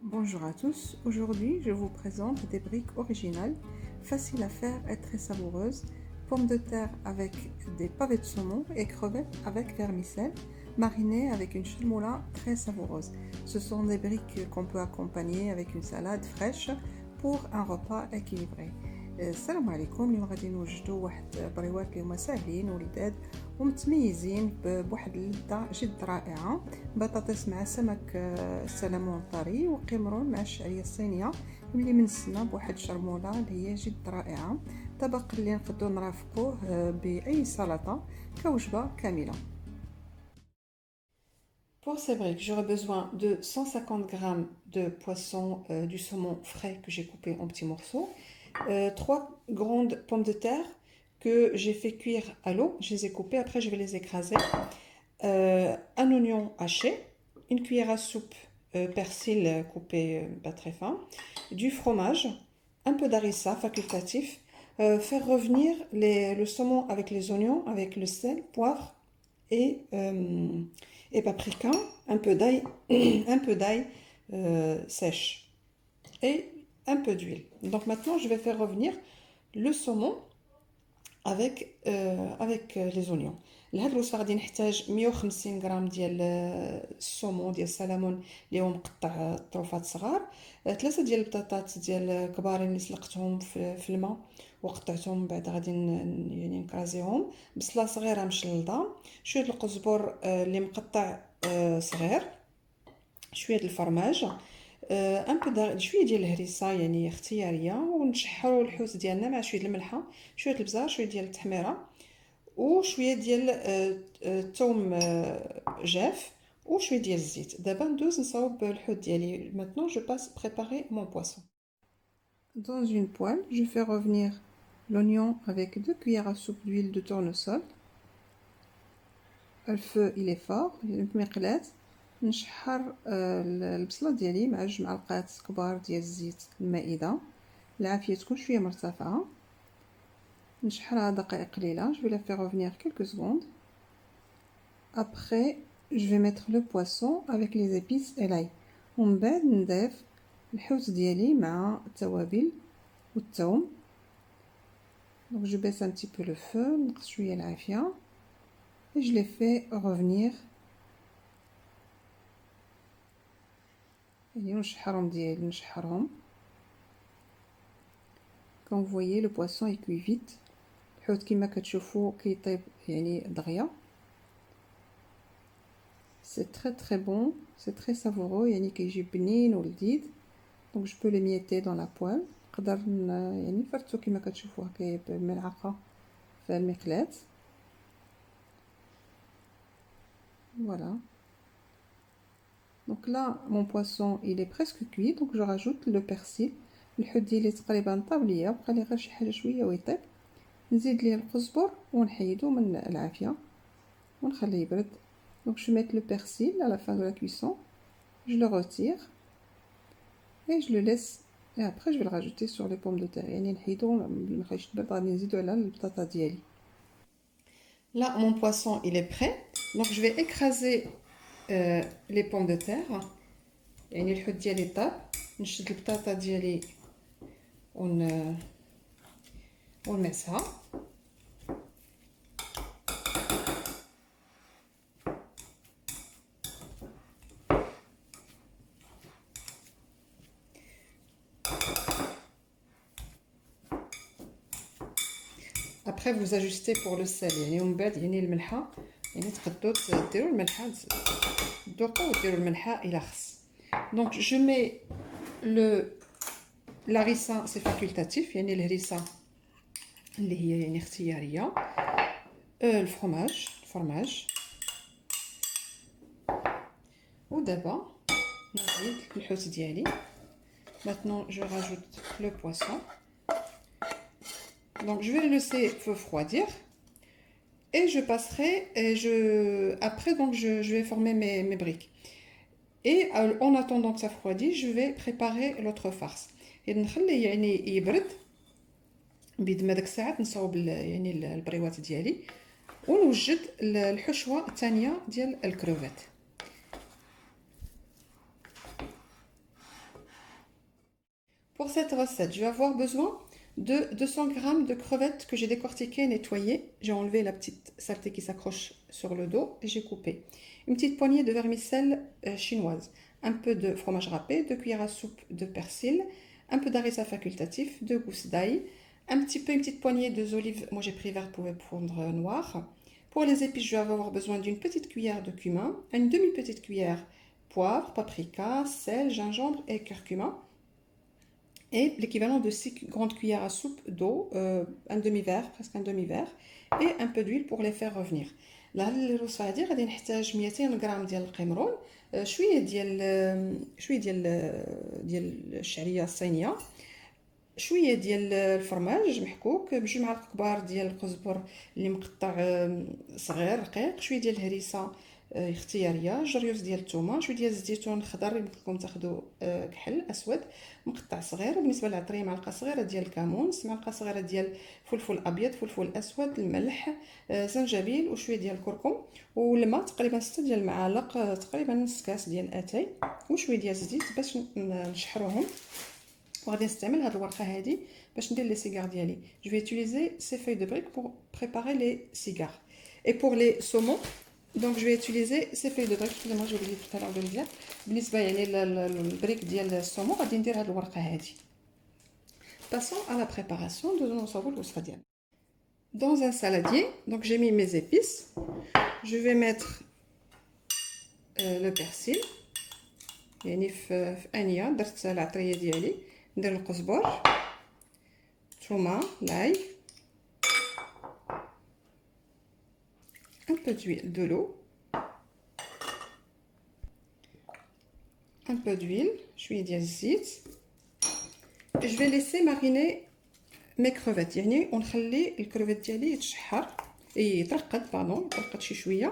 Bonjour à tous, aujourd'hui je vous présente des briques originales, faciles à faire et très savoureuses, pommes de terre avec des pavés de saumon et crevettes avec vermicelle, marinées avec une choumoula très savoureuse. Ce sont des briques qu'on peut accompagner avec une salade fraîche pour un repas équilibré. السلام عليكم. اليوم غادي نوجدوا واحد بريوات اللي هما ساهلين ولذاذ ومتميزين بواحد اللذة جد رائعة. بطاطس مع سمك السلمون طري وقمرون مع الشعرية الصينية اللي منسنا بواحد شرمولة اللي هي جد رائعة. طبق اللي نقدروا نرافقوه بأي سلطة كوجبة كاملة. Pour ces briques, j'aurai besoin de 150 g de poisson du saumon frais que j'ai coupé en petits morceaux, 3 grandes pommes de terre que j'ai fait cuire à l'eau, je les ai coupées, après je vais les écraser, un oignon haché, une cuillère à soupe persil coupé pas très fin, du fromage, un peu d'harissa facultatif, faire revenir le saumon avec les oignons, avec le sel, poivre et paprika, un peu d'ail, un peu d'ail sèche et un peu d'huile. Donc maintenant je vais faire revenir le saumon avec les oignons. لهاد الوصفه غادي نحتاج 150 غرام ديال السومون ديال السلمون اللي هو مقطع طروفات صغار، 3 ديال البطاطات ديال كبارين اللي سلقتهم في الماء وقطعتهم، من بعد غادي يعني نكرازيهم، بصله صغيره مشلضه، شويه القزبر اللي مقطع صغير، شويه الفرماج، ان بو شويه ديال الهريسه يعني اختياريه، ونشحروا الحوت ديالنا مع شويه الملحه، شويه البزار، شويه ديال التحميره وشويه ديال الثوم جاف وشويه ديال الزيت. دابا ندوز نصاوب الحوت ديالي. Maintenant je passe préparer mon poisson. Dans une poêle, je fais revenir l'oignon avec 2 cuillères à soupe d'huile de tournesol. Le feu il est fort، المقلاة نشحر البصله ديالي مع 2 معلقات كبار ديال الزيت المائده، العافيه تكون شويه مرتفعه، نشحرها دقائق قليله. Je vais la faire revenir quelques secondes. Après je vais mettre le poisson avec les épices et l'ail، ومن بعد نضيف الحوت ديالي مع التوابل والثوم. Donc je baisse un petit peu le feu، نقص شويه العافيه et je les fais revenir. يعني نشحرهم ديالي نشحرهم. Comme vous voyez le poisson il cuit vite، الحوت كما كتشوفوا كيطيب يعني دغيا. C'est très très bon, c'est très savoureux، يعني كيجي بنين ولذيذ. Donc je peux l'émietter dans la poêle، نقدر يعني نفرتو كما كتشوفوه هكايا بالملعقه في المقلاة. Voilà. Donc là mon poisson il est presque cuit، donc je rajoute le persil. الحوت ديالي تقريبا طاب ليا، بقى لي غير شي حاجه شويه ويطيب، نزيد ليه القزبر ونحيدو من العافيه ونخليه يبرد. Donc je mets le persil à la fin de la cuisson, je le retire et je le laisse, et après je vais le rajouter sur les pommes de terre. يعني نحيدو ما نخليش تبرد، غادي نزيدو على البطاطا ديالي. Là mon poisson il est prêt، donc je vais écraser les pommes de terre. يعني الحوت ديالي طاب، نشد البطاطا ديالي ونمسها. Après vous ajustez pour le sel، يعني ومن بعد يعني الملحه، يعني تقدروا ديروا الملحه تذوقوا وديروا الملحه الى خص. Donc je mets الهريسه c'est facultatif، يعني الهريسه اللي هي يعني اختياريه، الفرماج ودابا نزيد الحوت ديالي. Maintenant je rajoute le poisson. Donc je vais le laisser refroidir et je passerai après donc je vais former mes briques. Et en attendant que ça refroidisse, je vais préparer l'autre farce. يعني نخليه يعني يبرد، بيد ما داك الساعات نصاوب يعني البريوات ديالي ونوجد الحشوه الثانيه ديال الكروفيت. Pour cette recette, je vais avoir besoin de 200 g de crevettes que j'ai décortiquées et nettoyées. J'ai enlevé la petite saleté qui s'accroche sur le dos et j'ai coupé. Une petite poignée de vermicelle chinoise, un peu de fromage râpé, 2 cuillères à soupe de persil, un peu d'harissa facultatif, 2 gousses d'ail, un petit peu, une petite poignée d'olives, moi j'ai pris vert, vous pouvez prendre noir. Pour les épices, je vais avoir besoin d'une petite cuillère de cumin, une demi-petite cuillère poivre, paprika, sel, gingembre et curcuma. Et l'équivalent de 6 grandes cuillères à soupe d'eau, un demi-verre, presque un demi-verre, et un peu d'huile pour les faire revenir. Là الوصفه هذه غادي نحتاج 200 غرام ديال القمرون، شويه ديال الشعريه الصينيه، شويه ديال الفرماج محكوك بجوج معالق كبار ديال القزبر اللي مقطع صغير رقيق، شويه ديال الهريسه اختياريه، جريوز ديال الثومه، شويه ديال الزيتون الخضر يمكن لكم تاخذوا كحل اسود مقطع صغير. وبالنسبه للعطريه معلقه صغيره ديال الكمون، معلقه صغيره ديال فلفل ابيض، فلفل اسود، الملح، زنجبيل وشويه ديال الكركم والماء تقريبا 6 ديال المعالق، تقريبا نص كاس ديال اتاي وشويه ديال الزيت باش نشحروهم. وغادي نستعمل هاد الورقه هادي باش ندير لي سيجار ديالي. جو في utiliser ces feuilles de briques pour préparer les cigares. Et pour les saumons, donc je vais utiliser ces feuilles de briques. Excusez-moi, j'ai oublié tout à l'heure de le dire. بالنسبه يعني للبريك ديال السومون غادي ندير هاد الورقه هادي. Passons à la préparation de نوصلوا الوصفه ديالنا. Dans un saladier, donc j'ai mis mes épices. Je vais mettre le persil. يعني في انيه درت العطريه ديالي، ندير القزبر، الثومه، l'ail, un peu d'huile, de l'eau, un peu d'huile, شويه ديال الزيت. Je vais laisser mariner mes crevettes، يعني ونخلي الكروفيت ديالي يتشحر يترقد شي شويه.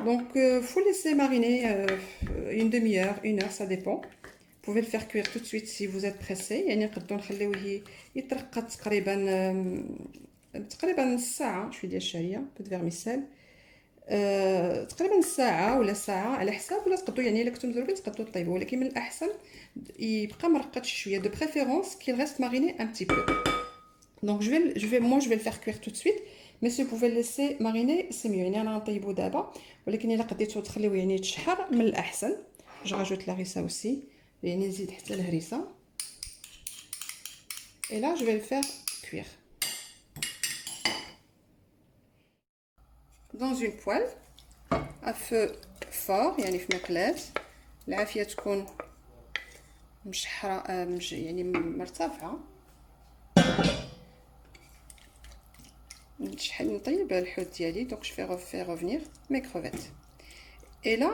Donc faut laisser mariner une demi-heure, une heure, ça dépend. Vous pouvez le faire cuire tout de suite si vous êtes pressé. يعني نقدروا نخليوه يترقد تقريبا نص ساعه، شويه ديال الشعريه بد فيرميسيل، تقريبا نص ساعه ولا ساعه على حساب، ولا تقدروا يعني الا كنتو مزروبين تقدروا طيبوه، ولكن من الاحسن يبقى مرقد شي شويه، de préférence qu'il reste mariné un petit peu. Donc je vais le faire cuire tout de suite. Mais si vous pouvez le laisser mariner, c'est mieux. يعني انا غنطيبو دابا، ولكن الا قديتو تخليوه يعني يتشحر من الاحسن. Je rajoute l'harissa aussi، يعني نزيد حتى الهريسه. Et là je vais le faire cuire dans une poêle à feu fort، يعني في مقلاة العافيه تكون مشحره يعني مرتفعه. نطيب الحوت ديالي. Donc je vais faire revenir mes crevettes. Et là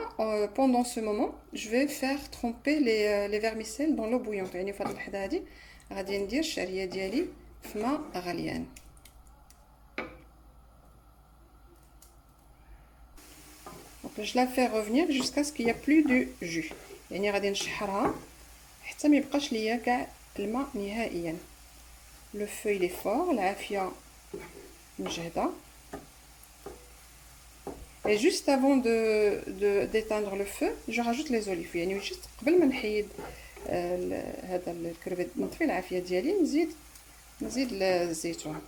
pendant ce moment je vais faire tremper les vermicelles dans l'eau bouillante. يعني في هذه اللحظه هذه غادي ندير الشعريه ديالي في ماء غليان. Donc je la fais revenir jusqu'à ce qu'il y a plus de jus. يعني غادي نشحرها حتى ما يبقاش ليا كاع الماء نهائيا. Le feu il est fort، العافيه مجهده. Et juste avant d'éteindre le feu, je rajoute les olives. يعني juste قبل ما نحيد هذا الكرفيت نطفي العافيه ديالي نزيد الزيتون.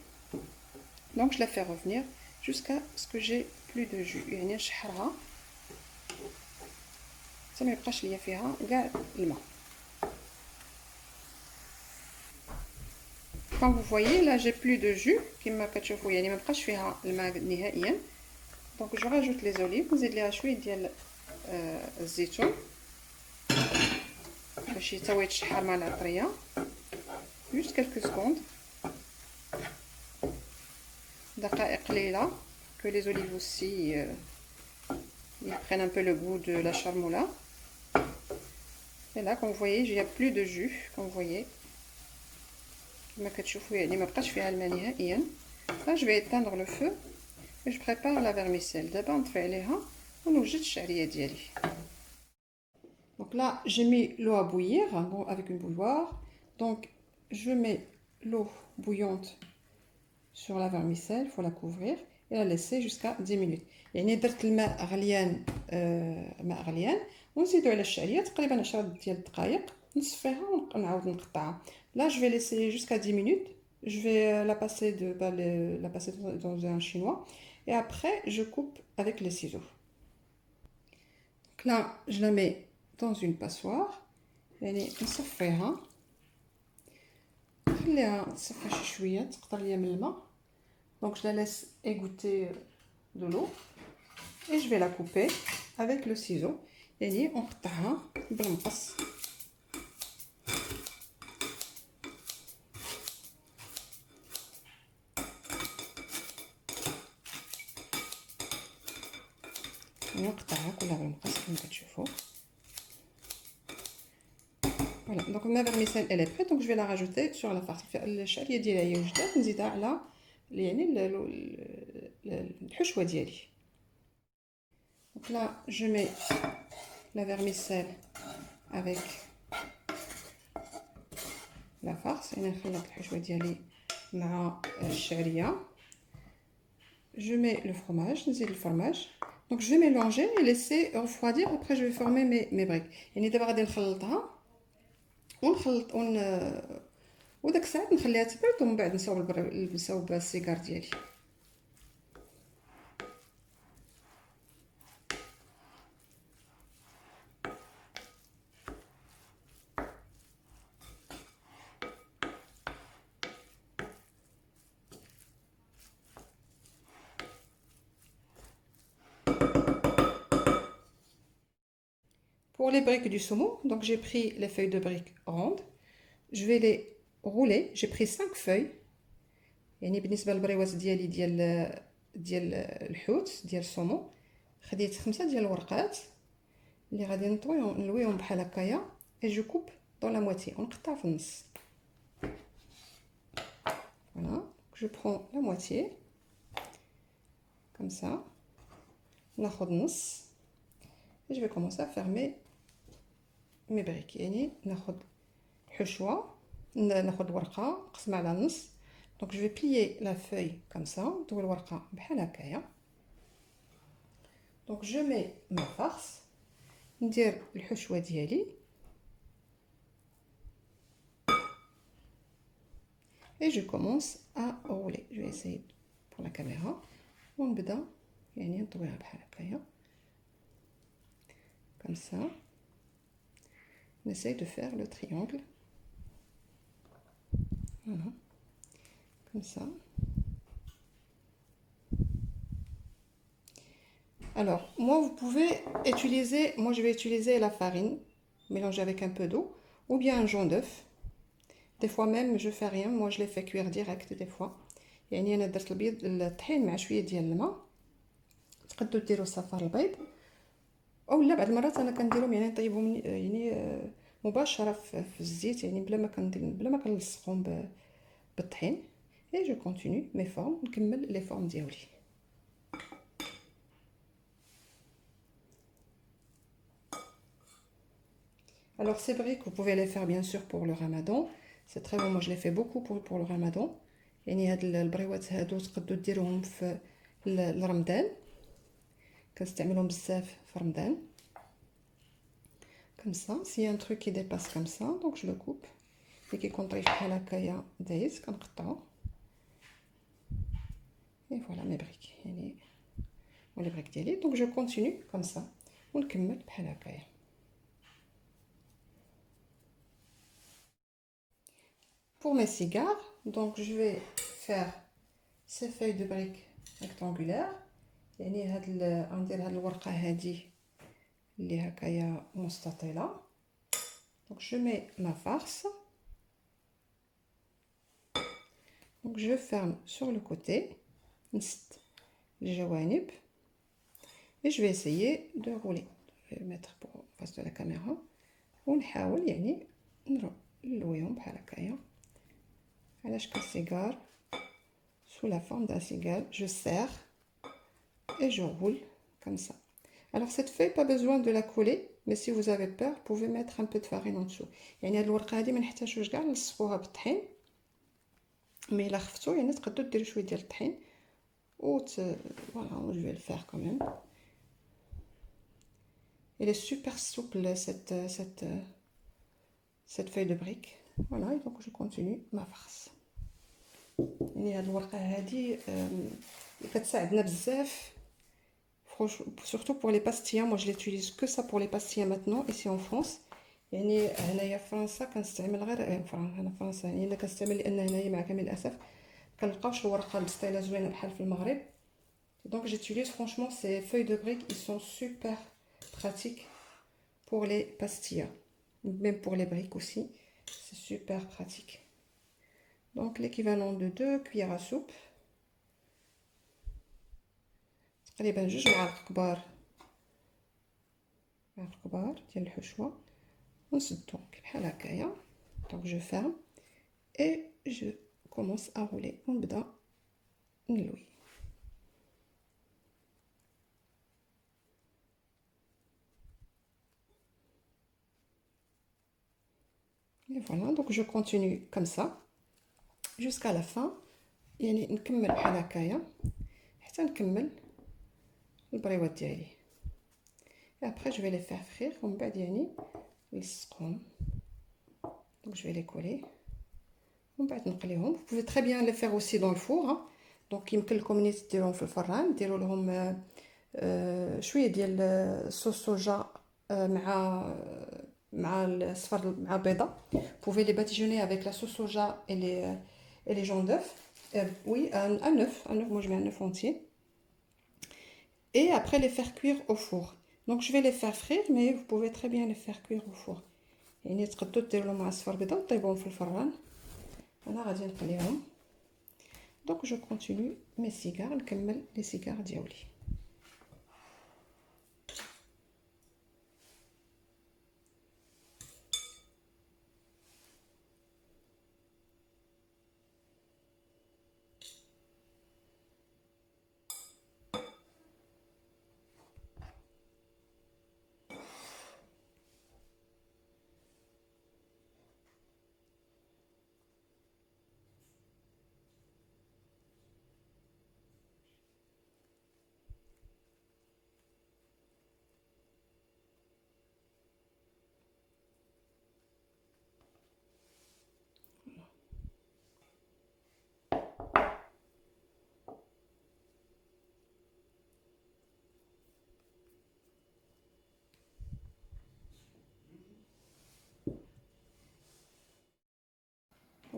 Donc je la fais revenir jusqu'à ce que j'ai plus de jus. يعني نشحرها حتى ما يبقاش ليا فيها كاع الماء. Quand vous voyez là j'ai plus de jus كما كتشوفوا، يعني ما بقاش فيها الماء نهائيا. Donc je rajoute les olives، نزيد ليها شويه ديال الزيتون باش يتوا يتشحر مع العطريه. juste quelques secondes، دقائق قليله que les olives aussi ils prennent un peu le goût de la charmoula. Et là comme vous voyez il n'y a plus de jus comme vous voyez كما كتشوفوا، يعني ما بقاش فيها الماء نهائيا. Là je vais éteindre le feu et je prépare la vermicelle. دابا نطفي عليها ونوجد الشعريه ديالي. Donc là j'ai mis l'eau à bouillir avec une bouilloire. Donc je mets l'eau bouillante sur la vermicelle, il faut la couvrir et la laisser jusqu'à 10 minutes. يعني درت الماء غليان، ماء غليان ونزيدو على الشعريه تقريبا 10 ديال الدقائق نصفيها ونعاود نقطعها. Là je vais laisser jusqu'à 10 minutes. Je vais la passer dans un chinois et après je coupe avec les ciseaux. Donc là je la mets dans une passoire. يعني نصفيها نخليها تصفى شي شويه تقطر ليا من الماء. Donc je la laisse égoutter de l'eau et je vais la couper avec le ciseau. يعني نقطعها بالمقص. نقطعها كلها بالمقص كما كتشوفوا. Voilà, donc ma vermicelle elle est prête, donc je vais la rajouter sur la farce. الشعريه ديالها هي وجدات نزيدها على يعني الحشوه ديالي. Donc là je mets la vermicelle avec la farce. يعني نخلط الحشوه ديالي مع الشعريه. Je mets le fromage, نزيد الفرماج. Donc je vais mélanger et laisser refroidir. Après je vais former mes briques. يعني دابا غادي نخلطها ونخلط وداك الساعات نخليها تبرد ومن بعد نصاوب السيجار ديالي. Pour les briques du saumon, donc j'ai pris les feuilles de briques rondes. Je vais les rouler. J'ai pris 5 feuilles. يعني بالنسبه للبريوات ديالي ديال الحوت ديال الصومون خديت 5 ديال الورقات اللي غادي نلويهم بحال هكايا. et je coupe dans la moitié ونقطع في النص. Voilà, je prends la moitié comme ça. ناخذ نص et je vais commencer à fermer mes briques. يعني ناخذ حشوه ناخذ ورقه نقسمها على نص. Donc je vais plier la feuille comme ça, ندوي الورقه بحال هكايا. Donc je mets ma farce, ندير الحشوه ديالي et je commence à rouler. Je vais essayer pour la caméra. ونبدا يعني نطويها بحال هكايا comme ça. On essaye de faire le triangle. Voilà, comme ça. Alors, moi, vous pouvez utiliser, moi je vais utiliser la farine mélangée avec un peu d'eau ou bien un jaune d'œuf. Des fois même, je fais rien, moi je les fais cuire direct des fois. يعني أنا درت الطحين مع شوية ديال الماء. تقدروا ديروا صفار البيض أو لا بعض المرات أنا كنديرهم يعني نطيبهم يعني مباشرة في الزيت يعني بلا ما كنلصقهم بالطحين. Et je continue mes formes, نكمل les formes ديالي. Alors ces briques, vous pouvez les faire bien sûr pour le ramadan. C'est très bon, moi je les fais beaucoup pour le ramadan. يعني هاد البريوات هادو تقدروا ديروهم في رمضان. كنستعملهم بزاف في رمضان. Comme ça, s'il y a un truc qui dépasse comme ça, donc je le coupe. Et كيكون طريف بحال هكايا دايز كنقطعو. Et voilà mes briques. يعني les briques ديالي. Donc je continue comme ça. ونكمل بحال هكايا. Pour mes cigares, donc je vais faire ces feuilles de briques rectangulaires. يعني غندير هاد الورقه هادي اللي هكايا مستطيله. Donc je mets ma farce. Donc je ferme sur le côté. نسد الجوانب. Et je vais essayer de rouler. Je vais le mettre en face de la caméra. ونحاول يعني نلويهم بحال هكايا على شكل سيجار sous la forme d'un cigare. Je serre et je roule comme ça. Alors cette feuille, pas besoin de la coller, mais si vous avez peur, vous pouvez mettre un peu de farine en dessous. يعني هاد الورقه هادي ما نحتاجوش كاع نلصقوها بالطحين، مي الا خفتو يعني تقدروا ديروا شويه ديال الطحين voilà, je vais le faire quand même. Elle est super souple cette cette feuille de brique. Voilà, et donc je continue ma farce. يعني هاد الورقه هادي كتساعدنا بزاف surtout pour les pastillas. Moi je l'utilise que ça pour les pastillas maintenant ici en France. يعني هنايا في فرنسا كنستعمل غير هنا في فرنسا، يعني الا كنستعمل لان هنايا مع كامل الاسف كنلقاوش الورقه البسطيله زوينه بحال في المغرب. Donc j'utilise franchement ces feuilles de briques, ils sont super pratiques pour les pastillas, même pour les briques aussi, c'est super pratique. Donc l'équivalent de 2 cuillères à soupe، تقريبا 2 معالق كبار ديال الحشوه، ونسدو بحال هكايا. Donc je ferme et je commence à rouler، ونبدا نلوي. Et voilà, donc je continue comme ça jusqu'à la fin، يعني نكمل بحال هكايا حتى نكمل البريوات ديالي. Et après je vais les faire frire، ومن بعد يعني نلصقهم. Donc je vais les coller ومن بعد نقليهم. Vous pouvez très bien les faire aussi dans le four، hein. Donc يمكن لكم نيت ديروهم في الفران، ديروا لهم شويه ديال صوص صوجا مع الصفر مع بيضه. Vous pouvez les badigeonner avec la sauce soja et les jaunes d'œuf. Oui, un œuf, moi je mets un œuf entier. Et après les faire cuire au four. Donc je vais les faire frire, mais vous pouvez très bien les faire cuire au four. يعني تقدروا ديروا لهم مع الصفر بيضه وطيبوهم في الفران. انا غادي نقليهم. Donc je continue mes cigares، نكمل les cigares ديالي.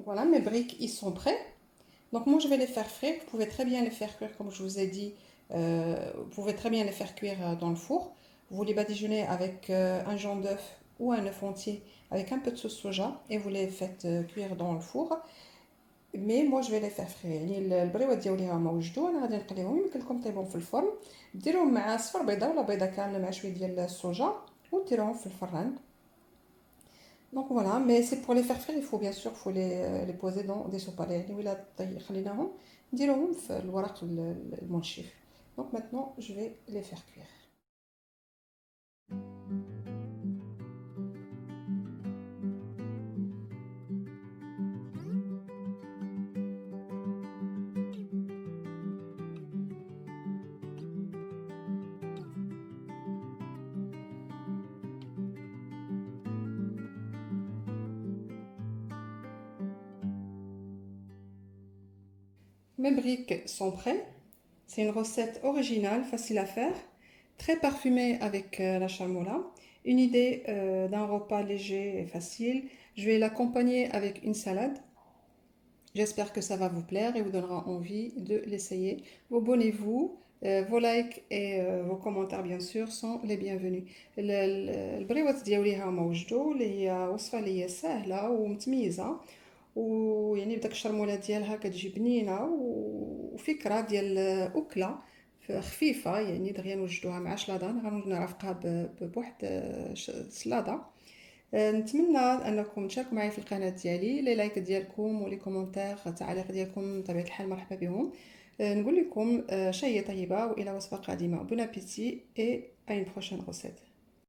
Voilà, mes briques, ils sont prêts. Donc moi je vais les faire frire. Vous pouvez très bien les faire cuire comme je vous ai dit. Vous pouvez très bien les faire cuire dans le four. Vous les badigeonnez avec un jaune d'œuf ou un œuf entier avec un peu de sauce soja et vous les faites cuire dans le four. Mais moi je vais les faire frire. يعني البريوات ديالي هما وجدوا، انا غادي نقليهم. يمكن لكم طيبهم في الفرن، ديروهم مع صفر بيضه ولا بيضه كامله مع شويه ديال الصوجا وديروهم في الفران. Donc voilà, mais c'est pour les faire frire, il faut bien sûr faut les poser dans des sopalés. يعني ولا خليناهم نديروهم في الورق المنشف. Donc maintenant je vais les faire cuire. Mes briques sont prêtes. C'est une recette originale, facile à faire, très parfumée avec la charmoula. Une idée d'un repas léger et facile. Je vais l'accompagner avec une salade. J'espère que ça va vous plaire et vous donnera envie de l'essayer. Abonnez-vous, vos likes et vos commentaires bien sûr sont les bienvenus. البريوات ديالي ها هما وجدوا، اللي هي وصفه اللي هي سهله ومتميزه، ويعني بداك الشرموله ديالها كتجي بنينه وفكره ديال اكله خفيفه. يعني دغيا نوجدوها مع شلاضه، غنرافقها بواحد سلاطه. نتمنى انكم تشاركوا معي في القناه ديالي. لي لايك ديالكم ولي كومونتير التعاليق ديالكم بطبيعه الحال مرحبا بهم. نقول لكم شهيه طيبه والى وصفه قادمه. بون ابيتي et à une prochaine recette.